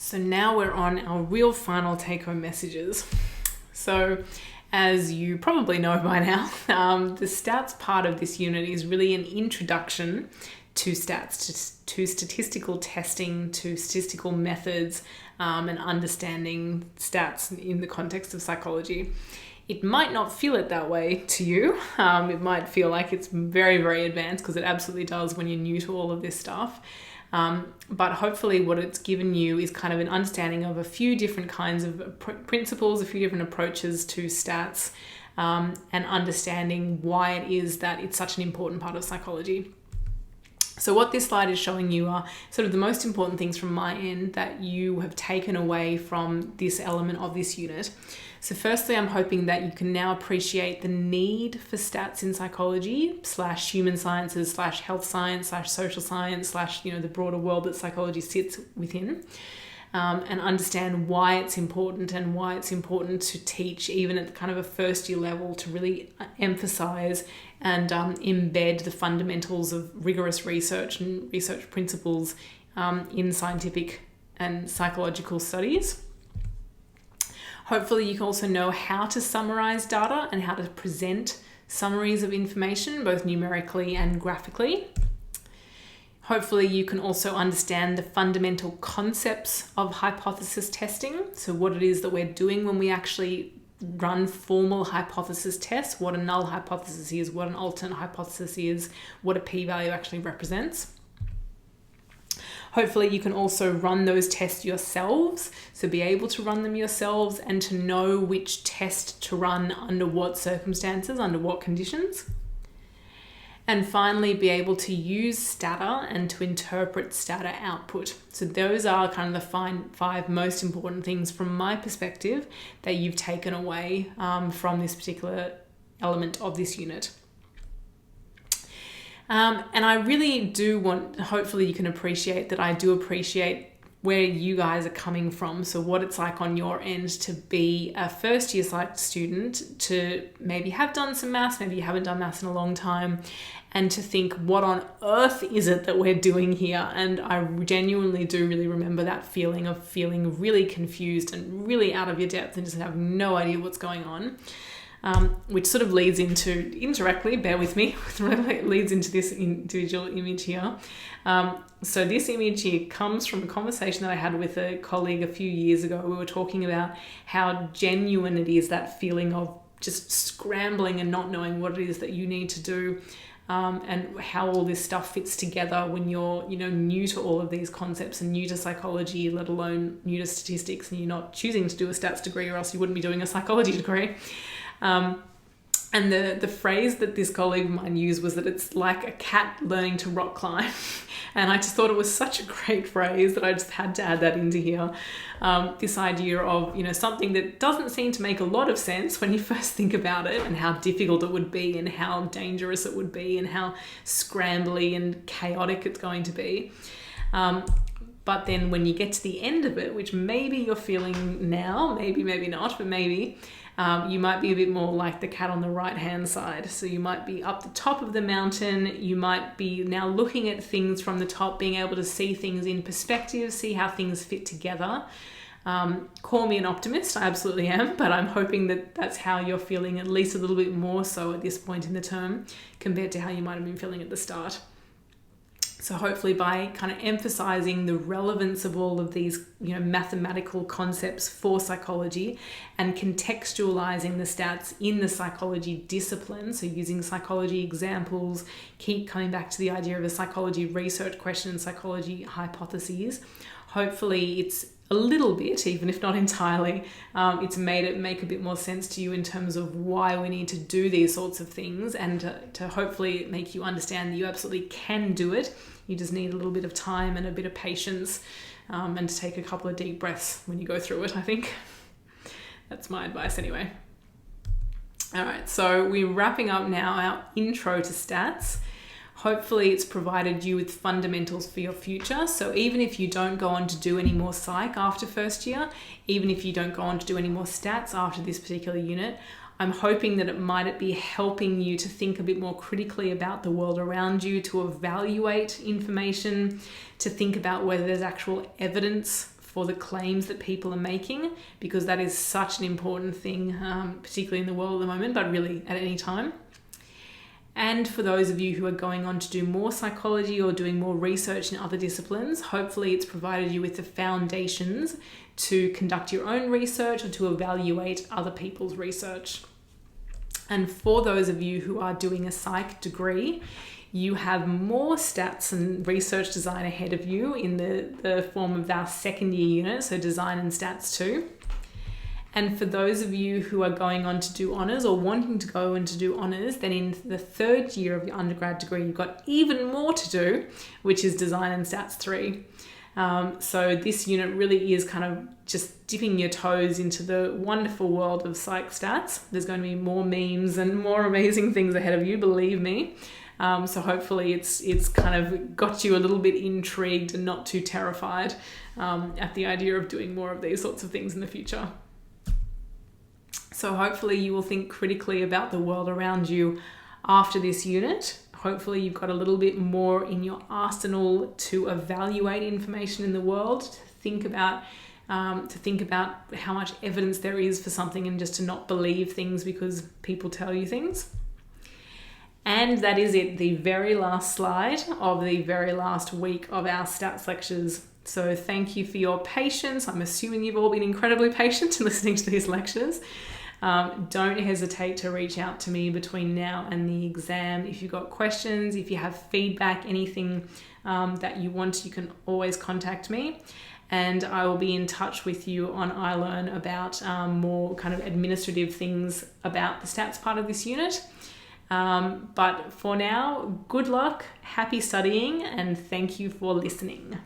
So now we're on our real final take-home messages. So as you probably know by now, the stats part of this unit is really an introduction to stats, to statistical testing, to statistical methods, and understanding stats in the context of psychology. It might not feel it that way to you. It might feel like it's very, very advanced, because it absolutely does when you're new to all of this stuff. But hopefully what it's given you is kind of an understanding of a few different kinds of principles, a few different approaches to stats, and understanding why it is that it's such an important part of psychology. So what this slide is showing you are sort of the most important things from my end that you have taken away from this element of this unit. So firstly, I'm hoping that you can now appreciate the need for stats in psychology / human sciences / health science / social science / the broader world that psychology sits within, and understand why it's important and why it's important to teach even at kind of a first year level, to really emphasize and embed the fundamentals of rigorous research and research principles in scientific and psychological studies. Hopefully you can also know how to summarize data and how to present summaries of information, both numerically and graphically. Hopefully you can also understand the fundamental concepts of hypothesis testing. So what it is that we're doing when we actually run formal hypothesis tests, what a null hypothesis is, what an alternate hypothesis is, what a p-value actually represents. Hopefully you can also run those tests yourselves, so be able to run them yourselves and to know which test to run under what circumstances, under what conditions. And finally, be able to use stata and to interpret stata output. So those are kind of the five most important things from my perspective that you've taken away from this particular element of this unit. And I really do want, hopefully you can appreciate that I do appreciate where you guys are coming from. So what it's like on your end to be a first year psych student, to maybe have done some maths, maybe you haven't done maths in a long time, and to think, what on earth is it that we're doing here? And I genuinely do really remember that feeling of feeling really confused and really out of your depth and just have no idea what's going on. Which sort of leads into, indirectly, bear with me, leads into this individual image here. So this image here comes from a conversation that I had with a colleague a few years ago. We were talking about how genuine it is, that feeling of just scrambling and not knowing what it is that you need to do, and how all this stuff fits together when you're, new to all of these concepts and new to psychology, let alone new to statistics, and you're not choosing to do a stats degree, or else you wouldn't be doing a psychology degree. And the phrase that this colleague of mine used was that it's like a cat learning to rock climb. And I just thought it was such a great phrase that I just had to add that into here. This idea of, something that doesn't seem to make a lot of sense when you first think about it, and how difficult it would be and how dangerous it would be and how scrambly and chaotic it's going to be. But then when you get to the end of it, which maybe you're feeling now, maybe not, but maybe, you might be a bit more like the cat on the right-hand side. So you might be up the top of the mountain. You might be now looking at things from the top, being able to see things in perspective, see how things fit together. Call me an optimist, I absolutely am, but I'm hoping that that's how you're feeling, at least a little bit more so at this point in the term compared to how you might have been feeling at the start. So hopefully by kind of emphasizing the relevance of all of these, mathematical concepts for psychology and contextualizing the stats in the psychology discipline, so using psychology examples, keep coming back to the idea of a psychology research question and psychology hypotheses, hopefully it's a little bit, even if not entirely, it's made it make a bit more sense to you in terms of why we need to do these sorts of things, and to hopefully make you understand that you absolutely can do it. You just need a little bit of time and a bit of patience, and to take a couple of deep breaths when you go through it, I think. That's my advice anyway. All right, so we're wrapping up now our intro to stats. Hopefully it's provided you with fundamentals for your future. So even if you don't go on to do any more psych after first year, even if you don't go on to do any more stats after this particular unit, I'm hoping that it might be helping you to think a bit more critically about the world around you, to evaluate information, to think about whether there's actual evidence for the claims that people are making, because that is such an important thing, particularly in the world at the moment, but really at any time. And for those of you who are going on to do more psychology or doing more research in other disciplines, hopefully it's provided you with the foundations to conduct your own research or to evaluate other people's research. And for those of you who are doing a psych degree, you have more stats and research design ahead of you in the form of our second year unit, so design and stats 2. And for those of you who are going on to do honours or wanting to go and to do honours, then in the third year of your undergrad degree, you've got even more to do, which is design and stats 3. So this unit really is kind of just dipping your toes into the wonderful world of psych stats. There's going to be more memes and more amazing things ahead of you, believe me. So hopefully it's kind of got you a little bit intrigued and not too terrified at the idea of doing more of these sorts of things in the future. So hopefully you will think critically about the world around you after this unit. Hopefully you've got a little bit more in your arsenal to evaluate information in the world, to think about how much evidence there is for something and just to not believe things because people tell you things. And that is it, the very last slide of the very last week of our stats lectures. So thank you for your patience. I'm assuming you've all been incredibly patient in listening to these lectures. Don't hesitate to reach out to me between now and the exam. If you've got questions, if you have feedback, anything that you want, you can always contact me. And I will be in touch with you on iLearn about more kind of administrative things about the stats part of this unit. But for now, good luck, happy studying, and thank you for listening.